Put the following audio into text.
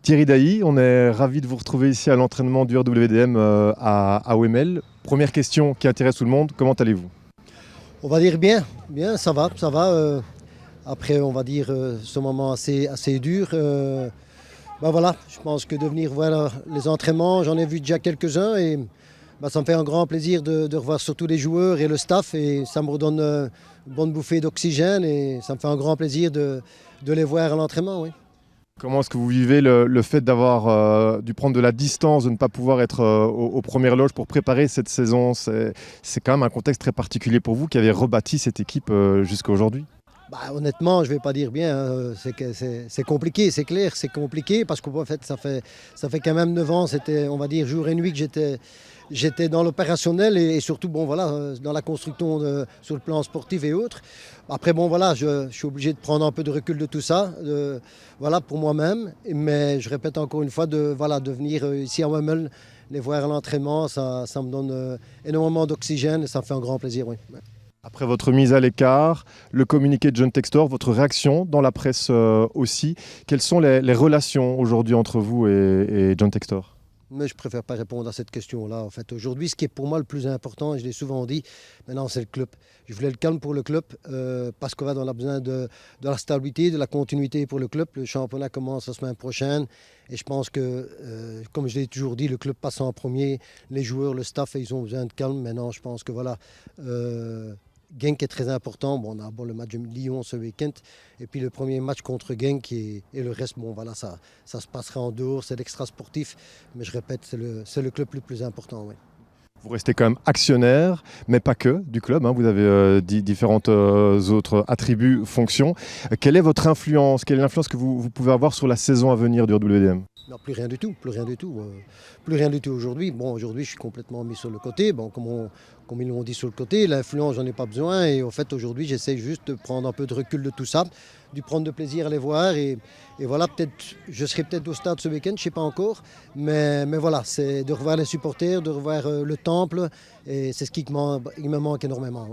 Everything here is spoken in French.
Thierry Dailly, on est ravi de vous retrouver ici à l'entraînement du RWDM à OML. Première question qui intéresse tout le monde, comment allez-vous? On va dire bien, bien, ça va, ça va. Après, on va dire ce moment assez dur. Voilà, je pense que de venir voir les entraînements, j'en ai vu déjà quelques-uns et ça me fait un grand plaisir de revoir surtout les joueurs et le staff et ça me redonne une bonne bouffée d'oxygène et ça me fait un grand plaisir de les voir à l'entraînement, oui. Comment est-ce que vous vivez le fait d'avoir dû prendre de la distance, de ne pas pouvoir être aux premières loges pour préparer cette saison? C'est quand même un contexte très particulier pour vous qui avez rebâti cette équipe jusqu'à aujourd'hui. Honnêtement, je ne vais pas dire bien, c'est compliqué, c'est clair, c'est compliqué parce qu'en fait, ça fait quand même 9 ans, c'était, on va dire, jour et nuit que j'étais dans l'opérationnel et surtout, dans la construction sur le plan sportif et autres. Après, je suis obligé de prendre un peu de recul de tout ça, pour moi-même, mais je répète encore une fois, de venir ici à Wemmel, les voir à l'entraînement, ça me donne énormément d'oxygène et ça me fait un grand plaisir, oui. Après votre mise à l'écart, le communiqué de John Textor, votre réaction dans la presse aussi, quelles sont les relations aujourd'hui entre vous et John Textor? Mais je ne préfère pas répondre à cette question-là. En fait, aujourd'hui, ce qui est pour moi le plus important, et je l'ai souvent dit, maintenant c'est le club. Je voulais le calme pour le club parce qu'on a besoin de la stabilité, de la continuité pour le club. Le championnat commence la semaine prochaine et je pense que, comme je l'ai toujours dit, le club passe en premier. Les joueurs, le staff, ils ont besoin de calme. Maintenant, je pense que Genk est très important. On a le match de Lyon ce week-end. Et puis le premier match contre Genk et le reste, ça se passera en dehors. C'est l'extra sportif. Mais je répète, c'est le club le plus important. Oui. Vous restez quand même actionnaire, mais pas que du club. Vous avez différentes autres attributs, fonctions. Quelle est votre influence? Quelle est l'influence que vous pouvez avoir sur la saison à venir du RWDM? Non, plus rien du tout, plus rien du tout. Plus rien du tout aujourd'hui. Aujourd'hui, je suis complètement mis sur le côté. Comme ils l'ont dit sur le côté, l'influence, j'en ai pas besoin. Et au fait, aujourd'hui, j'essaie juste de prendre un peu de recul de tout ça, de prendre de plaisir à les voir. Et voilà, je serai peut-être au stade ce week-end, je ne sais pas encore. Mais voilà, c'est de revoir les supporters, de revoir le temple. Et c'est ce qui me manque énormément. Ouais.